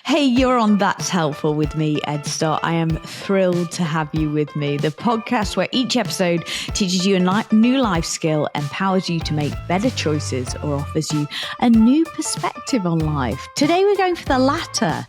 Hey, you're on That's Helpful with me, Ed Stott. I am thrilled to have you with me. The podcast where each episode teaches you a new life skill, empowers you to make better choices, or offers you a new perspective on life. Today we're going for the latter.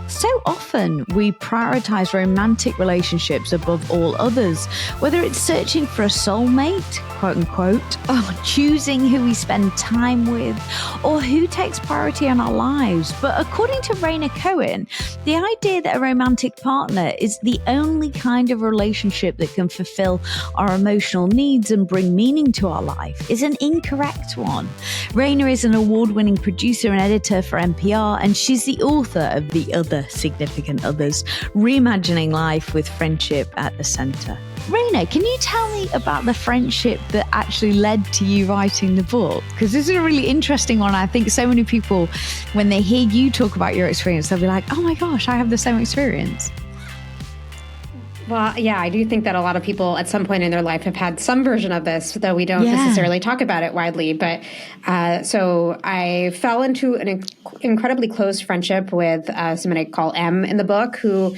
So often we prioritize romantic relationships above all others, whether it's searching for a soulmate, quote unquote, or choosing who we spend time with, or who takes priority in our lives. But according to Rhaina Cohen, the idea that a romantic partner is the only kind of relationship that can fulfill our emotional needs and bring meaning to our life is an incorrect one. Rhaina is an award-winning producer and editor for NPR, and she's the author of The Other Significant Others, Reimagining Life with Friendship at the Center. Rhaina, can you tell me about the friendship that actually led to you writing the book? Because this is a really interesting one. I think so many people, when they hear you talk about your experience, they'll be like, oh my gosh, I have the same experience. Well, yeah, I do think that a lot of people at some point in their life have had some version of this, though we don't necessarily talk about it widely. But so I fell into an incredibly close friendship with someone I call M in the book, who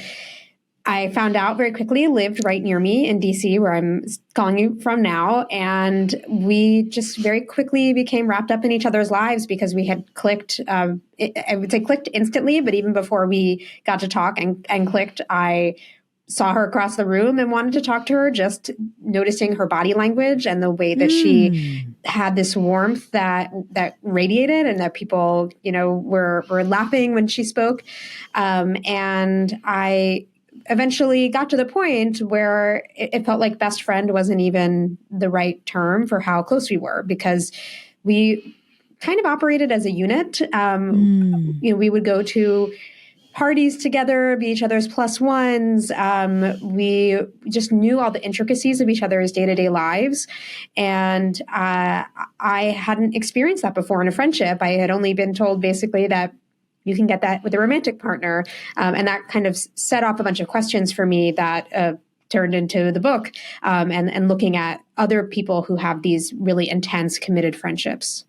I found out very quickly lived right near me in DC, where I'm calling you from now. And we just very quickly became wrapped up in each other's lives because we had clicked. I would say clicked instantly, but even before we got to talk and clicked, I saw her across the room and wanted to talk to her, just noticing her body language and the way that she had this warmth that radiated, and that people, were laughing when she spoke. And I eventually got to the point where it felt like best friend wasn't even the right term for how close we were, because we kind of operated as a unit. We would go to parties together, be each other's plus ones. We just knew all the intricacies of each other's day-to-day lives. And I hadn't experienced that before in a friendship. I had only been told basically that you can get that with a romantic partner. And that kind of set off a bunch of questions for me that turned into the book, and looking at other people who have these really intense, committed friendships.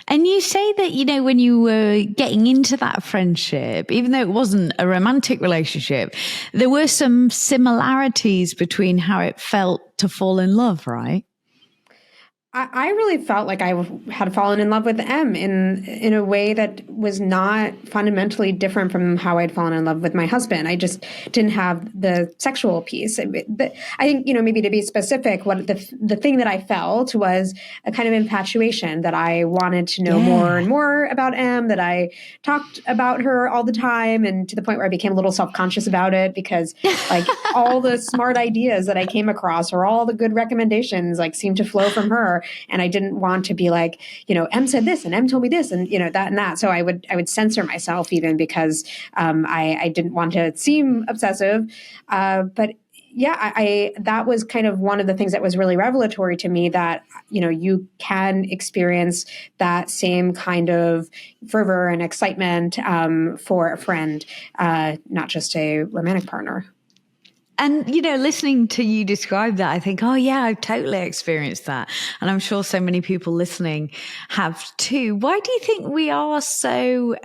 And you say that, when you were getting into that friendship, even though it wasn't a romantic relationship, there were some similarities between how it felt to fall in love, right? I really felt like I had fallen in love with M in a way that was not fundamentally different from how I'd fallen in love with my husband. I just didn't have the sexual piece. I think, maybe to be specific, what the thing that I felt was a kind of infatuation, that I wanted to know more and more about M, that I talked about her all the time, and to the point where I became a little self-conscious about it, because like all the smart ideas that I came across, or all the good recommendations, like seemed to flow from her. And I didn't want to be like, M said this and M told me this and, that and that. So I would censor myself even, because I didn't want to seem obsessive. But yeah, that was kind of one of the things that was really revelatory to me, that, you can experience that same kind of fervor and excitement for a friend, not just a romantic partner. And, listening to you describe that, I think, oh, yeah, I've totally experienced that. And I'm sure so many people listening have too. Why do you think we are so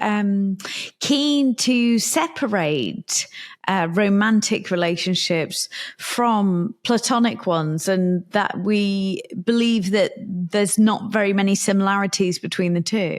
keen to separate romantic relationships from platonic ones, and that we believe that there's not very many similarities between the two?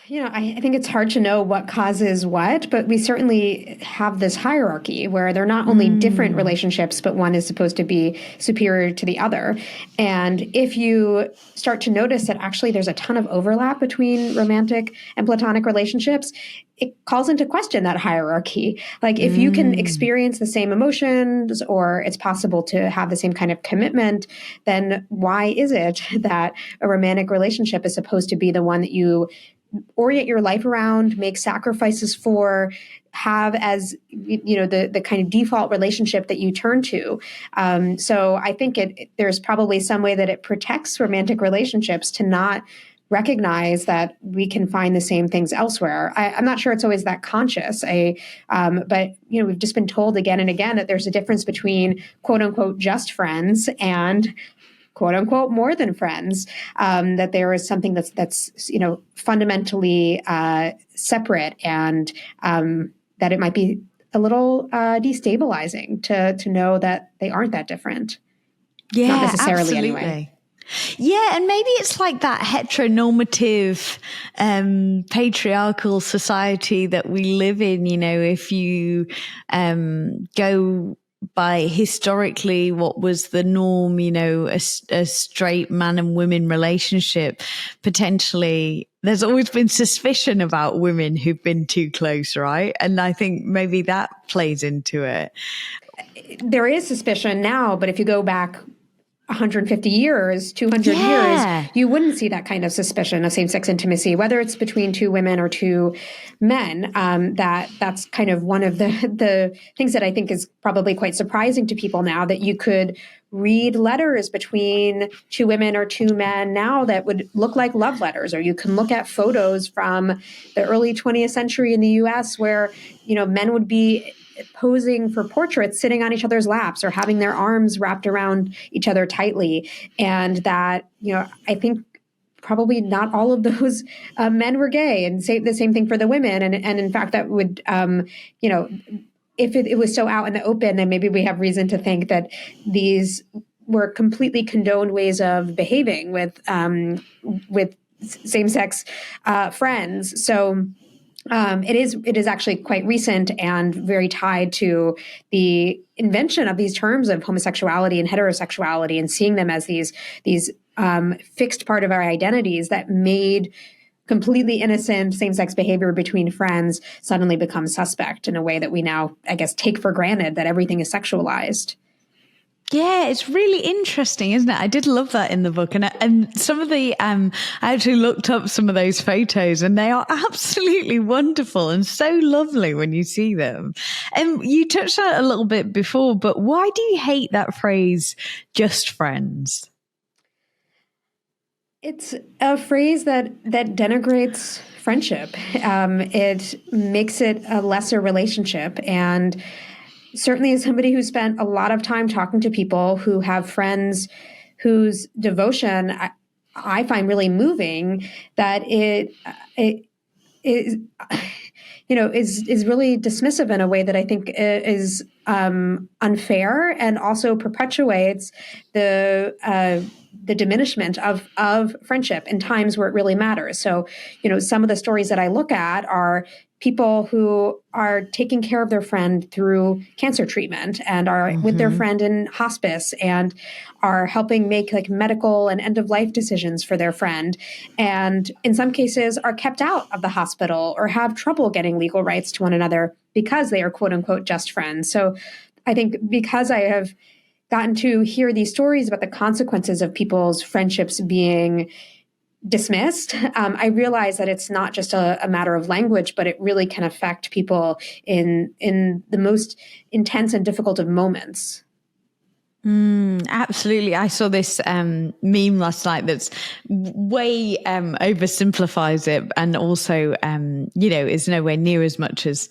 I think it's hard to know what causes what, but we certainly have this hierarchy where they're not only different relationships, but one is supposed to be superior to the other. And if you start to notice that actually there's a ton of overlap between romantic and platonic relationships, it calls into question that hierarchy. Like if you can experience the same emotions, or it's possible to have the same kind of commitment, then why is it that a romantic relationship is supposed to be the one that you orient your life around, make sacrifices for, have as, the kind of default relationship that you turn to? So I think there's probably some way that it protects romantic relationships to not recognize that we can find the same things elsewhere. I'm not sure it's always that conscious. But we've just been told again and again that there's a difference between quote unquote just friends and quote unquote more than friends. That there is something that's fundamentally separate, and that it might be a little destabilizing to know that they aren't that different. Yeah, not necessarily absolutely. Anyway. Yeah, and maybe it's like that heteronormative, patriarchal society that we live in. You know, if you go by historically what was the norm, you know, a straight man and women relationship, potentially there's always been suspicion about women who've been too close, right? And I think maybe that plays into it. There is suspicion now, but if you go back 150 years, 200 years, you wouldn't see that kind of suspicion of same-sex intimacy, whether it's between two women or two men. That's kind of one of the things that I think is probably quite surprising to people now, that you could read letters between two women or two men now that would look like love letters, or you can look at photos from the early 20th century in the US where, you know, men would be posing for portraits sitting on each other's laps or having their arms wrapped around each other tightly. And that, you know, I think probably not all of those men were gay, and the same thing for the women. And in fact, that would, you know, if it was so out in the open, then maybe we have reason to think that these were completely condoned ways of behaving with same-sex friends. So it is actually quite recent and very tied to the invention of these terms of homosexuality and heterosexuality, and seeing them as these fixed part of our identities that made completely innocent same-sex behavior between friends suddenly become suspect in a way that we now, I guess, take for granted that everything is sexualized. Yeah, it's really interesting, isn't it? I did love that in the book. And some of the, I actually looked up some of those photos, and they are absolutely wonderful and so lovely when you see them. And you touched on it a little bit before, but why do you hate that phrase, just friends? It's a phrase that denigrates friendship. It makes it a lesser relationship. And certainly as somebody who spent a lot of time talking to people who have friends whose devotion I find really moving, that it is, you know, is really dismissive in a way that I think is unfair, and also perpetuates the diminishment of friendship in times where it really matters. So, you know, some of the stories that I look at are people who are taking care of their friend through cancer treatment, and are with their friend in hospice, and are helping make like medical and end of life decisions for their friend. And in some cases are kept out of the hospital or have trouble getting legal rights to one another because they are quote unquote just friends. So I think because I have gotten to hear these stories about the consequences of people's friendships being dismissed, I realize that it's not just a matter of language, but it really can affect people in the most intense and difficult of moments. Absolutely. I saw this meme last night that's way oversimplifies it, and also, you know, is nowhere near as much as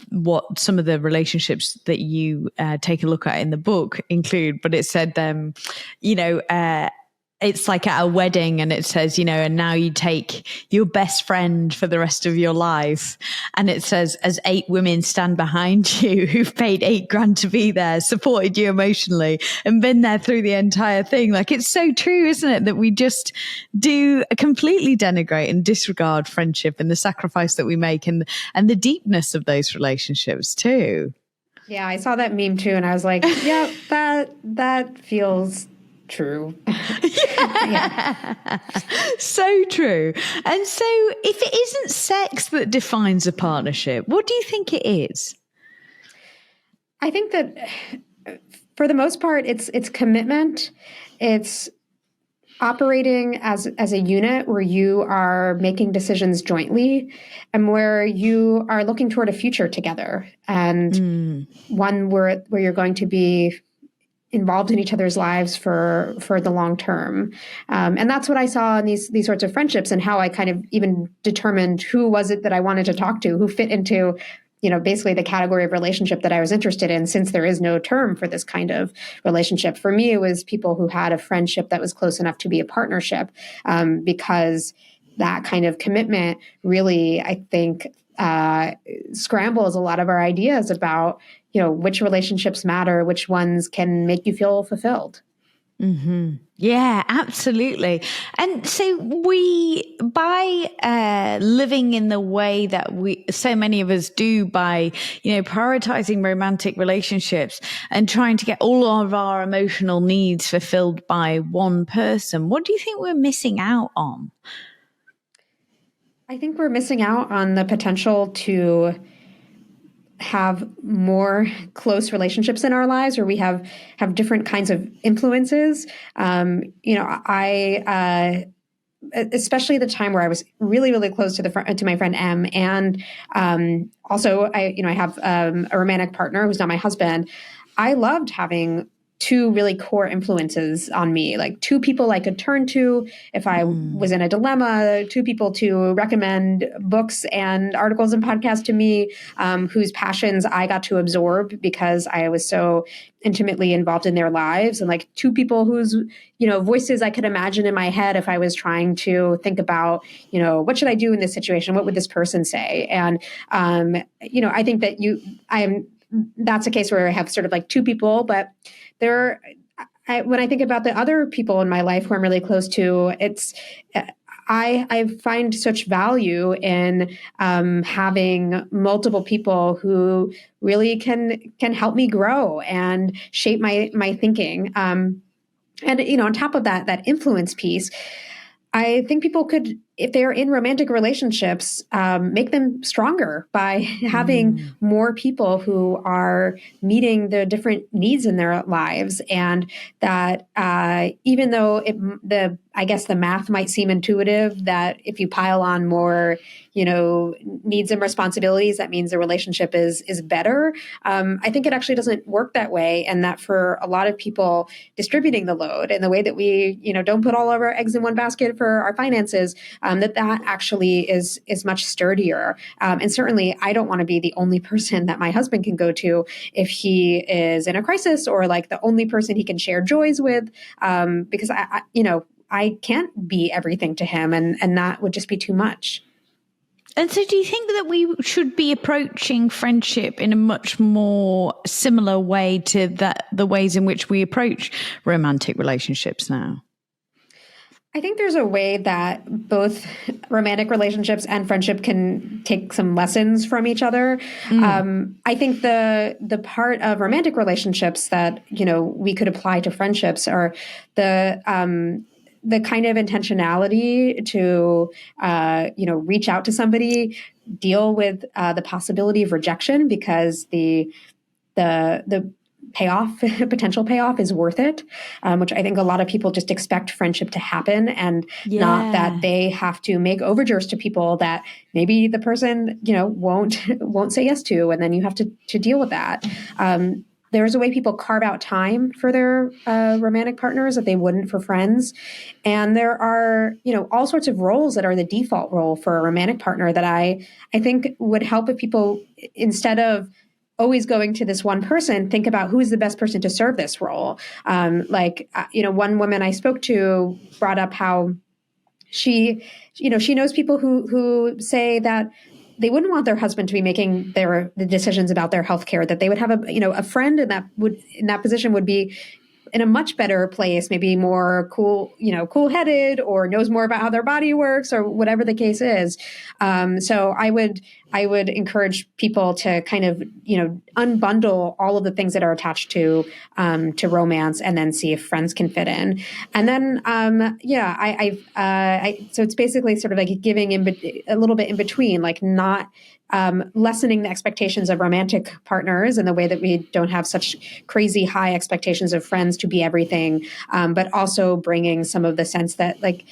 what some of the relationships that you take a look at in the book include. But it said, you know, it's like at a wedding, and it says, you know, and now you take your best friend for the rest of your life. And it says, as 8 women stand behind you who've paid $8,000 to be there, supported you emotionally, and been there through the entire thing. Like, it's so true, isn't it? That we just do completely denigrate and disregard friendship and the sacrifice that we make, and the deepness of those relationships too. Yeah, I saw that meme too, and I was like, yeah, that feels true. Yeah. So true. And so if it isn't sex that defines a partnership, what do you think it is? I think that for the most part, it's commitment. It's operating as a unit where you are making decisions jointly, and where you are looking toward a future together, and one where you're going to be involved in each other's lives for the long term. And that's what I saw in these sorts of friendships, and how I kind of even determined who was it that I wanted to talk to, who fit into, you know, basically the category of relationship that I was interested in, since there is no term for this kind of relationship. For me, it was people who had a friendship that was close enough to be a partnership, because that kind of commitment really, I think, scrambles a lot of our ideas about, which relationships matter, which ones can make you feel fulfilled. Mm-hmm. Yeah, absolutely. And so by living in the way that so many of us do, by, prioritizing romantic relationships and trying to get all of our emotional needs fulfilled by one person, what do you think we're missing out on? I think we're missing out on the potential to have more close relationships in our lives, where we have different kinds of influences. I especially the time where I was really, really close to my friend M, and also I have a romantic partner who's not my husband. I loved having two really core influences on me, like two people I could turn to if I was in a dilemma, two people to recommend books and articles and podcasts to me, whose passions I got to absorb because I was so intimately involved in their lives, and like two people whose voices I could imagine in my head if I was trying to think about what should I do in this situation, what would this person say. And I think that that's a case where I have sort of like two people, but when I think about the other people in my life who I'm really close to, I find such value in having multiple people who really can help me grow and shape my thinking. And on top of that influence piece, I think people could, if they're in romantic relationships, make them stronger by having more people who are meeting the different needs in their lives. And that even though I guess the math might seem intuitive, that if you pile on more, needs and responsibilities, that means the relationship is better. I think it actually doesn't work that way. And that for a lot of people, distributing the load in the way that we, don't put all of our eggs in one basket for our finances, that actually is much sturdier. And certainly I don't want to be the only person that my husband can go to if he is in a crisis, or like the only person he can share joys with, because I can't be everything to him, and that would just be too much. And so do you think that we should be approaching friendship in a much more similar way to the ways in which we approach romantic relationships now? I think there's a way that both romantic relationships and friendship can take some lessons from each other. I think the part of romantic relationships that, we could apply to friendships are the kind of intentionality to, reach out to somebody, deal with the possibility of rejection, because the potential payoff is worth it, which I think a lot of people just expect friendship to happen, and not that they have to make overtures to people that maybe the person, won't say yes to, and then you have to deal with that. There's a way people carve out time for their romantic partners that they wouldn't for friends. And there are, all sorts of roles that are the default role for a romantic partner that I think would help if people, instead of always going to this one person, think about who is the best person to serve this role. One woman I spoke to brought up how she knows people who say that they wouldn't want their husband to be making the decisions about their healthcare, that they would have a friend in that position would be in a much better place, maybe more cool-headed, or knows more about how their body works, or whatever the case is. So I would encourage people to kind of, unbundle all of the things that are attached to romance, and then see if friends can fit in. And then, so it's basically sort of like giving a little bit in between, like not lessening the expectations of romantic partners in the way that we don't have such crazy high expectations of friends to be everything, but also bringing some of the sense that, like,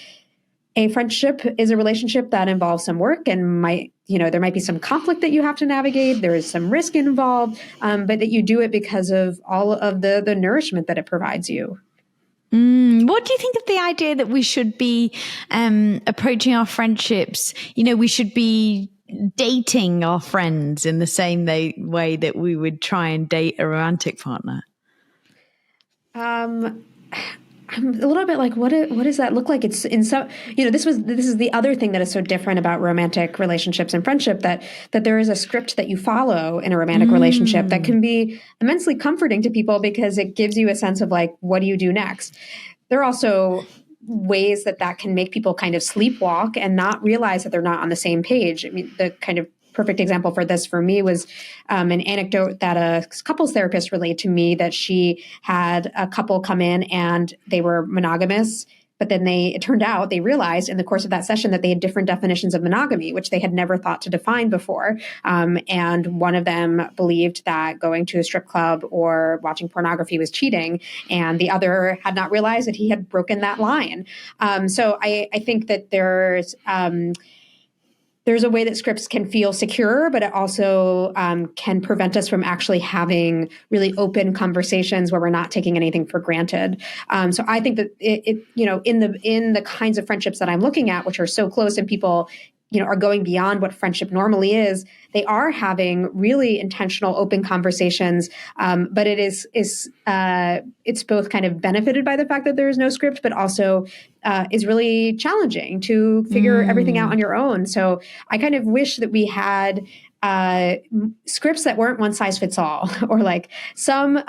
a friendship is a relationship that involves some work, and there might be some conflict that you have to navigate. There is some risk involved, but that you do it because of all of the nourishment that it provides you. What do you think of the idea that we should be approaching our friendships? We should be dating our friends in the same way that we would try and date a romantic partner? I'm a little bit like, what does that look like? It's in some, this is the other thing that is so different about romantic relationships and friendship, that there is a script that you follow in a romantic relationship that can be immensely comforting to people because it gives you a sense of like, what do you do next? There are also ways that can make people kind of sleepwalk and not realize that they're not on the same page. I mean, the kind of perfect example for this for me was an anecdote that a couples therapist relayed to me, that she had a couple come in and they were monogamous, but then it turned out they realized in the course of that session that they had different definitions of monogamy, which they had never thought to define before. And one of them believed that going to a strip club or watching pornography was cheating, and the other had not realized that he had broken that line. So I think that there's a way that scripts can feel secure, but it also can prevent us from actually having really open conversations where we're not taking anything for granted. So I think that in the kinds of friendships that I'm looking at, which are so close and people are going beyond what friendship normally is, they are having really intentional, open conversations. But it's both kind of benefited by the fact that there is no script, but also is really challenging to figure everything out on your own. So I kind of wish that we had scripts that weren't one size fits all, or like some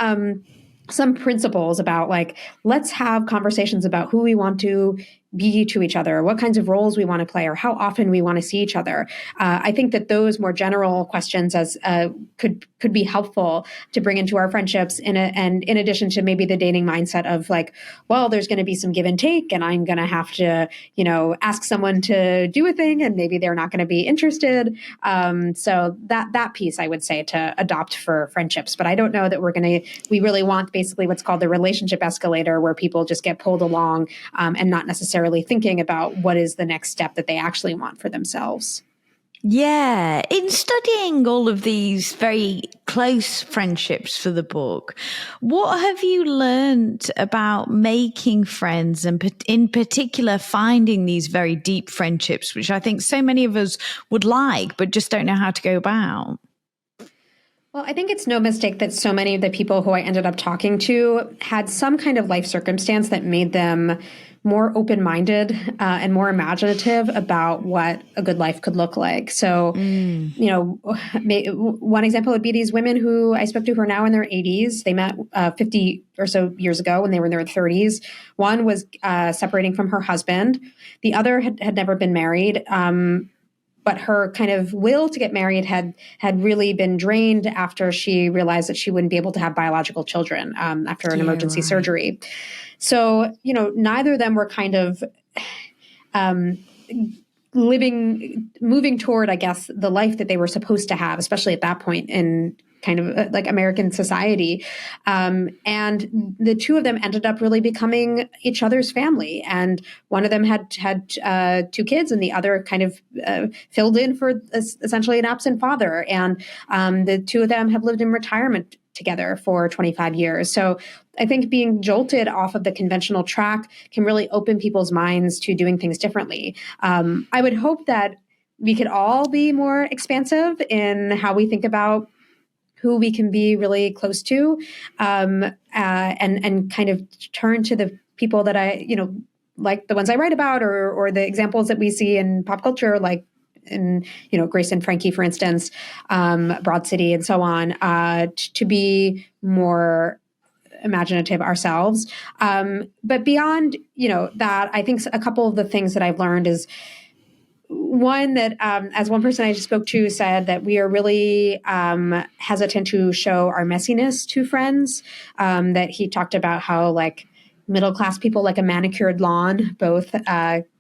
principles about like, let's have conversations about who we want to be to each other, what kinds of roles we want to play, or how often we want to see each other. I think that those more general questions could be helpful to bring into our friendships, and in addition to maybe the dating mindset of like, well, there's going to be some give and take, and I'm going to have to, ask someone to do a thing, and maybe they're not going to be interested. So that piece I would say to adopt for friendships, but I don't know that we really want basically what's called the relationship escalator, where people just get pulled along and not necessarily thinking about what is the next step that they actually want for themselves. Yeah. In studying all of these very close friendships for the book, what have you learned about making friends, and in particular finding these very deep friendships, which I think so many of us would like, but just don't know how to go about? Well, I think it's no mistake that so many of the people who I ended up talking to had some kind of life circumstance that made them more open-minded and more imaginative about what a good life could look like. So, one example would be these women who I spoke to who are now in their 80s. They met 50 or so years ago when they were in their 30s. One was separating from her husband. The other had never been married. But her kind of will to get married had really been drained after she realized that she wouldn't be able to have biological children after an emergency surgery. So, neither of them were kind of moving toward, I guess, the life that they were supposed to have, especially at that point in kind of like American society. And the two of them ended up really becoming each other's family. And one of them had two kids, and the other kind of filled in for essentially an absent father. And the two of them have lived in retirement together for 25 years. So I think being jolted off of the conventional track can really open people's minds to doing things differently. I would hope that we could all be more expansive in how we think about who we can be really close to, and kind of turn to the people that like the ones I write about, or the examples that we see in pop culture, like in, Grace and Frankie, for instance, Broad City and so on, to be more imaginative ourselves. But beyond, that, I think a couple of the things that I've learned is, one, that as one person I just spoke to said, that we are really hesitant to show our messiness to friends, that he talked about how like middle-class people like a manicured lawn, both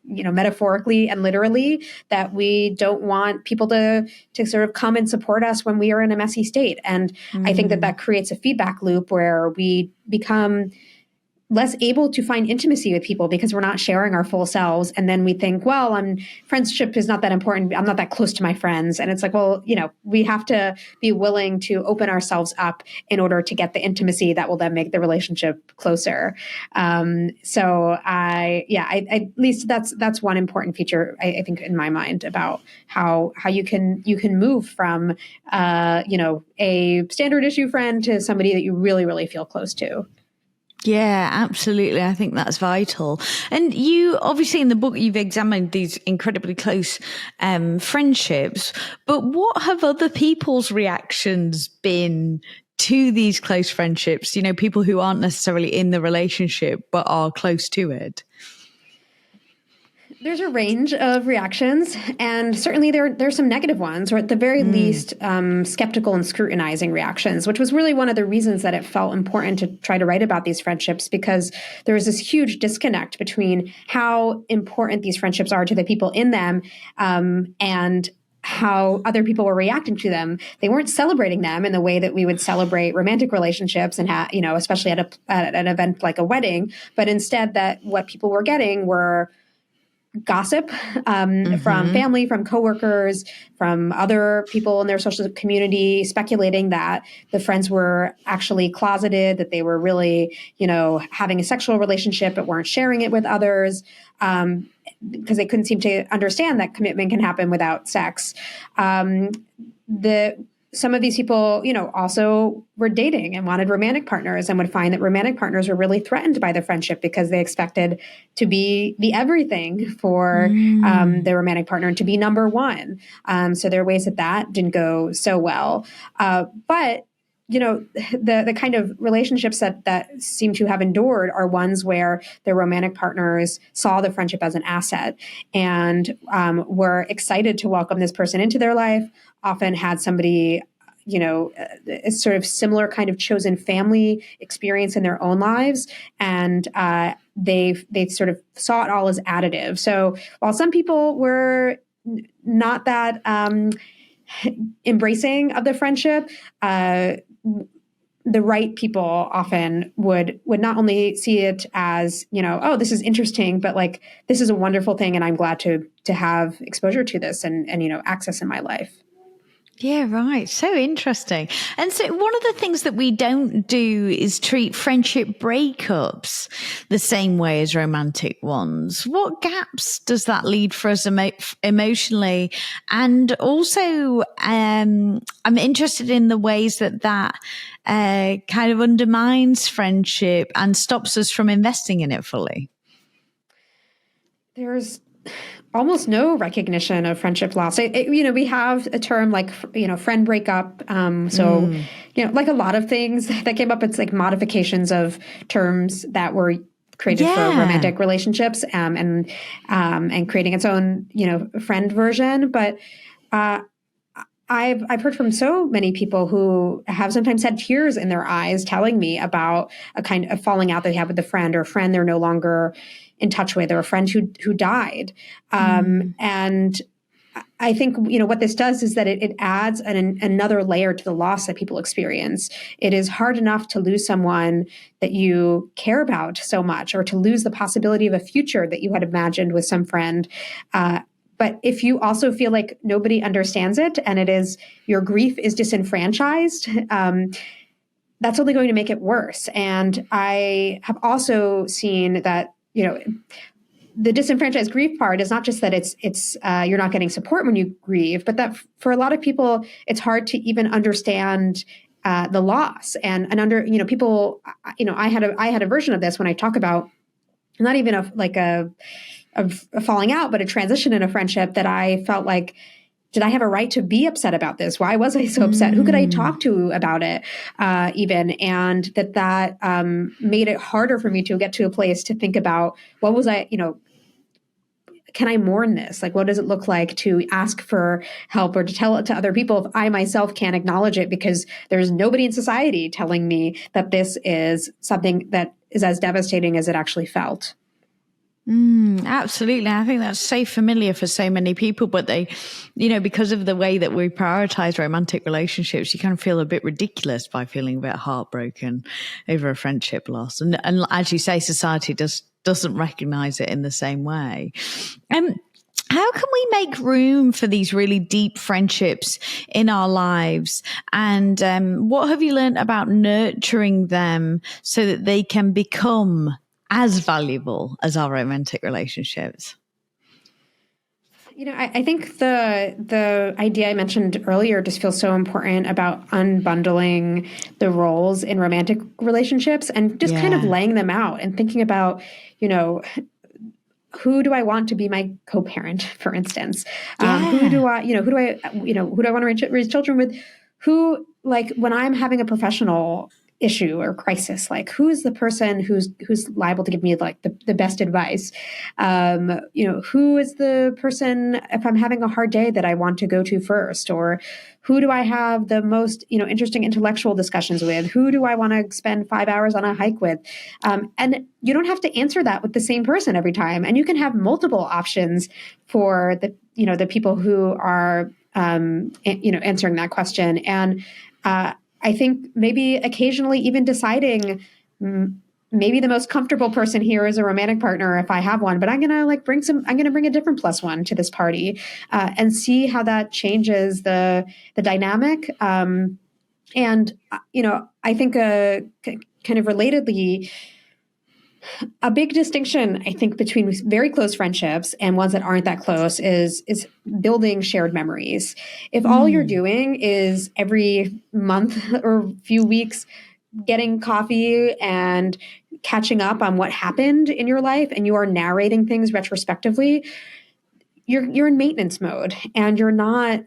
metaphorically and literally, that we don't want people to sort of come and support us when we are in a messy state. And I think that creates a feedback loop where we become less able to find intimacy with people because we're not sharing our full selves. And then we think, well, friendship is not that important. I'm not that close to my friends. And it's like, well, we have to be willing to open ourselves up in order to get the intimacy that will then make the relationship closer. So at least that's one important feature, I think, in my mind, about how you can move from, a standard issue friend to somebody that you really, really feel close to. Yeah, absolutely. I think that's vital. And you, obviously in the book, you've examined these incredibly close friendships, but what have other people's reactions been to these close friendships? You know, people who aren't necessarily in the relationship, but are close to it. There's a range of reactions, and certainly there's some negative ones, or at the very least, skeptical and scrutinizing reactions, which was really one of the reasons that it felt important to try to write about these friendships, because there was this huge disconnect between how important these friendships are to the people in them, and how other people were reacting to them. They weren't celebrating them in the way that we would celebrate romantic relationships and especially at an event like a wedding, but instead that what people were getting were gossip from family, from coworkers, from other people in their social community, speculating that the friends were actually closeted, that they were really, having a sexual relationship but weren't sharing it with others, because they couldn't seem to understand that commitment can happen without sex. Some of these people, also were dating and wanted romantic partners, and would find that romantic partners were really threatened by the friendship because they expected to be the everything for their romantic partner and to be number one. So there are ways that didn't go so well. But the kind of relationships that seem to have endured are ones where their romantic partners saw the friendship as an asset and were excited to welcome this person into their life, often had somebody, a sort of similar kind of chosen family experience in their own lives. And they sort of saw it all as additive. So while some people were not that embracing of the friendship, the right people often would not only see it as, oh, this is interesting, but like, this is a wonderful thing. And I'm glad to have exposure to this and access in my life. Yeah, right. So interesting. And so one of the things that we don't do is treat friendship breakups the same way as romantic ones. What gaps does that lead for us emotionally? And also, I'm interested in the ways that kind of undermines friendship and stops us from investing in it fully. There's almost no recognition of friendship loss. We have a term like, friend breakup. Like a lot of things that came up, it's like modifications of terms that were created for romantic relationships, and creating its own, friend version. But I've heard from so many people who have sometimes had tears in their eyes telling me about a kind of falling out they have with a friend, or a friend they're no longer in touch with, or a friend who died. And I think, what this does is that it adds another layer to the loss that people experience. It is hard enough to lose someone that you care about so much, or to lose the possibility of a future that you had imagined with some friend. But if you also feel like nobody understands it, and your grief is disenfranchised, that's only going to make it worse. And I have also seen that, the disenfranchised grief part is not just that it's you're not getting support when you grieve, but that for a lot of people, it's hard to even understand the loss and people. I had a version of this when I talk about not even a falling out, but a transition in a friendship that I felt like, did I have a right to be upset about this? Why was I so upset? Who could I talk to about it even? And that made it harder for me to get to a place to think about, what was I, can I mourn this? Like, what does it look like to ask for help or to tell it to other people if I myself can't acknowledge it, because there's nobody in society telling me that this is something that is as devastating as it actually felt. Absolutely. I think that's so familiar for so many people, but they, because of the way that we prioritize romantic relationships, you kind of feel a bit ridiculous by feeling a bit heartbroken over a friendship loss. And as you say, society doesn't recognize it in the same way. How can we make room for these really deep friendships in our lives? And what have you learned about nurturing them so that they can become as valuable as our romantic relationships? I think the idea I mentioned earlier just feels so important about unbundling the roles in romantic relationships and just kind of laying them out and thinking about, who do I want to be my co-parent, for instance? Who do I want to raise children with? Who, like, when I'm having a professional issue or crisis, like, who's the person who's liable to give me like the best advice? Who is the person if I'm having a hard day that I want to go to first? Or who do I have the most, interesting intellectual discussions with? Who do I want to spend 5 hours on a hike with? And you don't have to answer that with the same person every time. And you can have multiple options for the people who are, answering that question. And I think maybe occasionally even deciding maybe the most comfortable person here is a romantic partner if I have one, but I'm going to bring a different plus one to this party and see how that changes the dynamic. I think kind of relatedly, a big distinction, I think, between very close friendships and ones that aren't that close is building shared memories. If all you're doing is every month or few weeks getting coffee and catching up on what happened in your life and you are narrating things retrospectively, you're in maintenance mode and you're not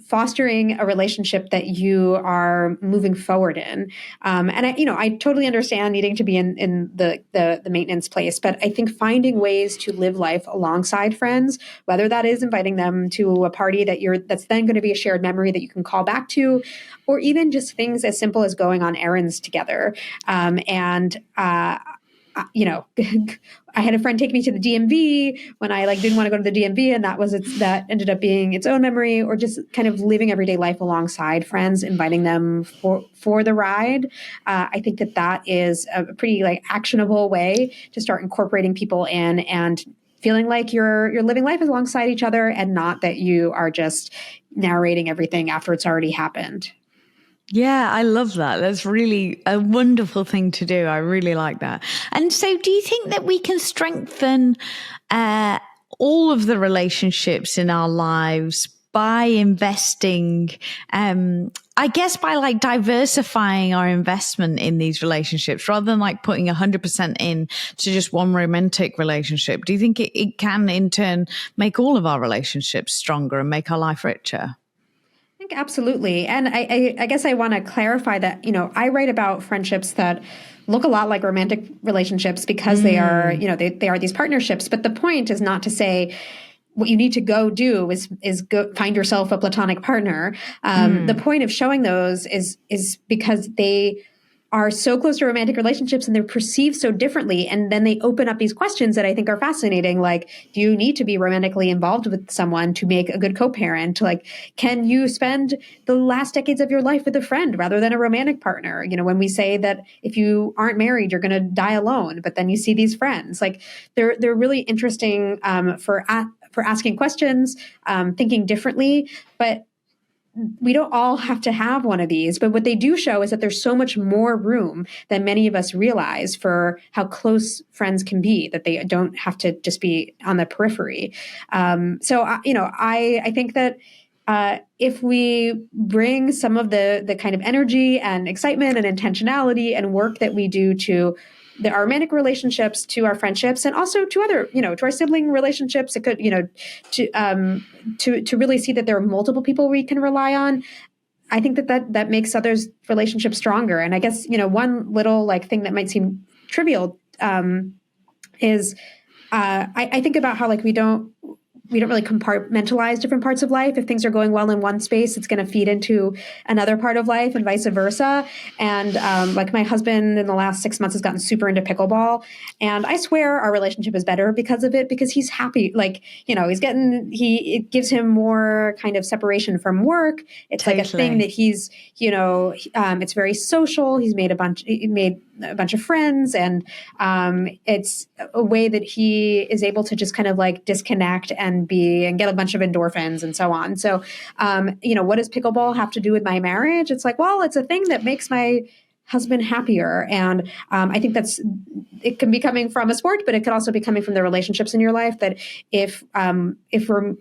fostering a relationship that you are moving forward in. And I totally understand needing to be in the maintenance place, but I think finding ways to live life alongside friends, whether that is inviting them to a party that's then going to be a shared memory that you can call back to, or even just things as simple as going on errands together. I had a friend take me to the DMV when I didn't want to go to the DMV, and that ended up being its own memory, or just kind of living everyday life alongside friends, inviting them for the ride. I think that is a pretty actionable way to start incorporating people in and feeling like you're living life alongside each other and not that you are just narrating everything after it's already happened. Yeah, I love that. That's really a wonderful thing to do. I really like that. And so do you think that we can strengthen all of the relationships in our lives by investing, I guess by diversifying our investment in these relationships rather than putting 100% in to just one romantic relationship? Do you think it can in turn make all of our relationships stronger and make our life richer? I think absolutely. And I guess I want to clarify that, I write about friendships that look a lot like romantic relationships because they are, they are these partnerships. But the point is not to say what you need to go do is go find yourself a platonic partner. The point of showing those is because they are so close to romantic relationships and they're perceived so differently. And then they open up these questions that I think are fascinating. Like, do you need to be romantically involved with someone to make a good co-parent? Can you spend the last decades of your life with a friend rather than a romantic partner? When we say that if you aren't married, you're going to die alone, but then you see these friends, they're really interesting for asking questions, thinking differently, but we don't all have to have one of these, but what they do show is that there's so much more room than many of us realize for how close friends can be, that they don't have to just be on the periphery. I think that if we bring some of the kind of energy and excitement and intentionality and work that we do to our romantic relationships, to our friendships, and also to other, to our sibling relationships, it could, to really see that there are multiple people we can rely on. I think that makes others' relationships stronger. And I guess, one little thing that might seem trivial is I think about how we don't really compartmentalize different parts of life. If things are going well in one space, it's going to feed into another part of life and vice versa. And my husband in the last 6 months has gotten super into pickleball. And I swear our relationship is better because of it, because he's happy. It gives him more kind of separation from work. It's totally. A thing that he's, it's very social. He made a bunch of friends, and it's a way that he is able to just kind of disconnect and get a bunch of endorphins and so on. So, what does pickleball have to do with my marriage? It's it's a thing that makes my husband happier? And I think it can be coming from a sport, but it could also be coming from the relationships in your life, that if we're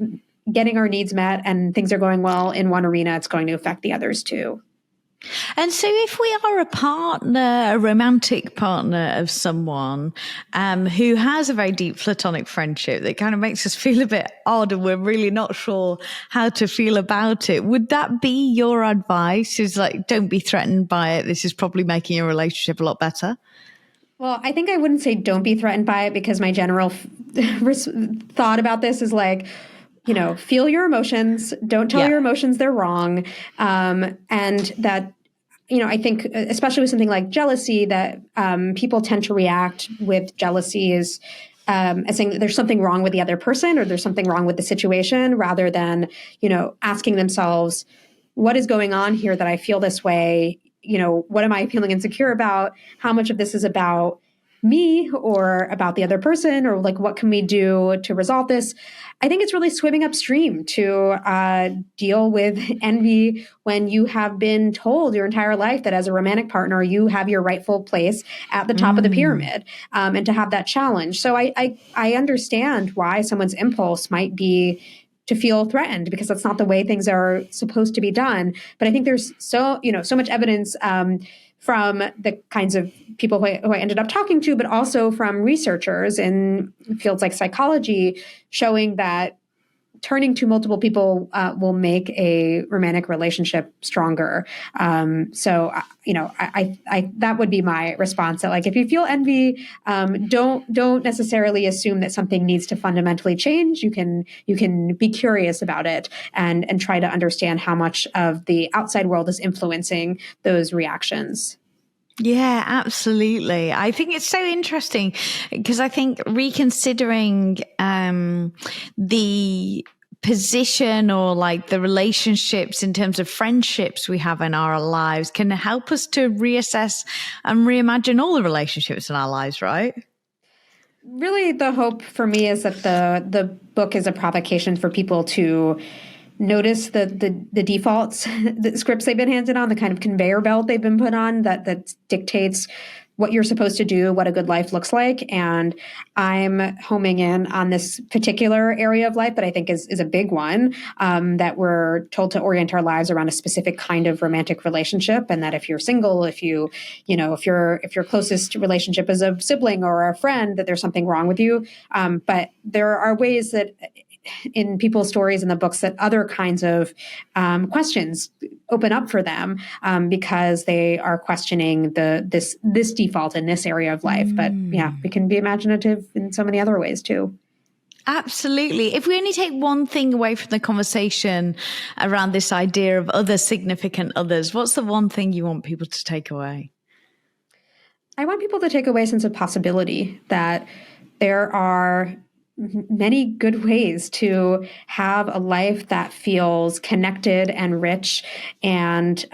getting our needs met and things are going well in one arena, it's going to affect the others too. And so if we are a partner, a romantic partner of someone who has a very deep platonic friendship that kind of makes us feel a bit odd and we're really not sure how to feel about it, would that be your advice? Is like, don't be threatened by it. This is probably making your relationship a lot better. Well, I think I wouldn't say don't be threatened by it, because my general thought about this is like, feel your emotions. Don't tell your emotions they're wrong. And that, I think especially with something like jealousy, that people tend to react with jealousy as saying that there's something wrong with the other person or there's something wrong with the situation, rather than, asking themselves, what is going on here that I feel this way? What am I feeling insecure about? How much of this is about me or about the other person, or like, what can we do to resolve this? I think it's really swimming upstream to deal with envy when you have been told your entire life that as a romantic partner, you have your rightful place at the top of the pyramid, and to have that challenge. So I understand why someone's impulse might be to feel threatened, because that's not the way things are supposed to be done. But I think there's so much evidence from the kinds of people who I ended up talking to, but also from researchers in fields like psychology, showing that turning to multiple people will make a romantic relationship stronger. So that would be my response. That, like, if you feel envy, don't necessarily assume that something needs to fundamentally change. You can be curious about it and try to understand how much of the outside world is influencing those reactions. Yeah, absolutely. I think it's so interesting because I think reconsidering the position or like the relationships in terms of friendships we have in our lives can help us to reassess and reimagine all the relationships in our lives, right? Really, the hope for me is that the book is a provocation for people to notice the defaults, the scripts they've been handed on, the kind of conveyor belt they've been put on that dictates what you're supposed to do, what a good life looks like. And I'm homing in on this particular area of life that I think is a big one, that we're told to orient our lives around a specific kind of romantic relationship. And that if you're single, if your closest relationship is a sibling or a friend, that there's something wrong with you. But there are ways that in people's stories in the books that other kinds of questions open up for them, because they are questioning this default in this area of life. But yeah, we can be imaginative in so many other ways too. Absolutely. If we only take one thing away from the conversation around this idea of other significant others, what's the one thing you want people to take away? I want people to take away a sense of possibility, that there are many good ways to have a life that feels connected and rich. And,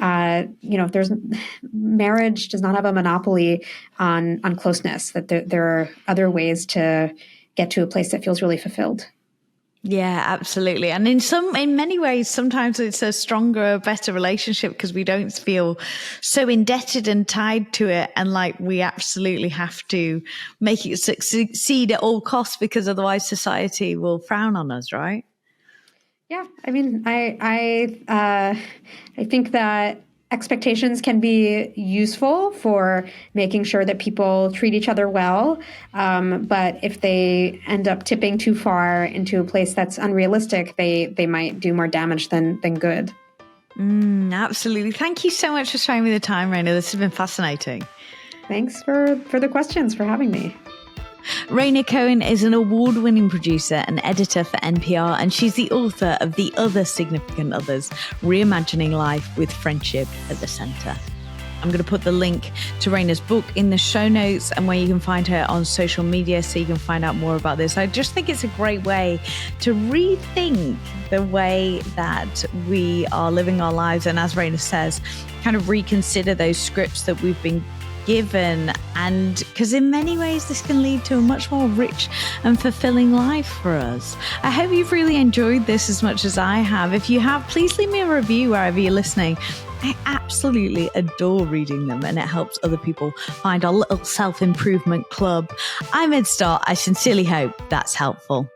marriage does not have a monopoly on closeness, that there are other ways to get to a place that feels really fulfilled. Yeah, absolutely. And in many ways, sometimes it's a stronger, better relationship because we don't feel so indebted and tied to it. And like, we absolutely have to make it succeed at all costs, because otherwise society will frown on us, right? Yeah. I mean, I think that expectations can be useful for making sure that people treat each other well. But if they end up tipping too far into a place that's unrealistic, they might do more damage than good. Absolutely. Thank you so much for sharing me the time, Rhaina. This has been fascinating. Thanks for the questions, for having me. Rhaina Cohen is an award-winning producer and editor for NPR, and she's the author of The Other Significant Others, Reimagining Life with Friendship at the Center. I'm going to put the link to Rhaina's book in the show notes and where you can find her on social media so you can find out more about this. I just think it's a great way to rethink the way that we are living our lives. And as Rhaina says, kind of reconsider those scripts that we've been given, and because in many ways this can lead to a much more rich and fulfilling life for us. I hope you've really enjoyed this as much as I have. If you have, please leave me a review wherever you're listening. I absolutely adore reading them, and it helps other people find our little self-improvement club. I'm Ed Starr. I sincerely hope that's helpful.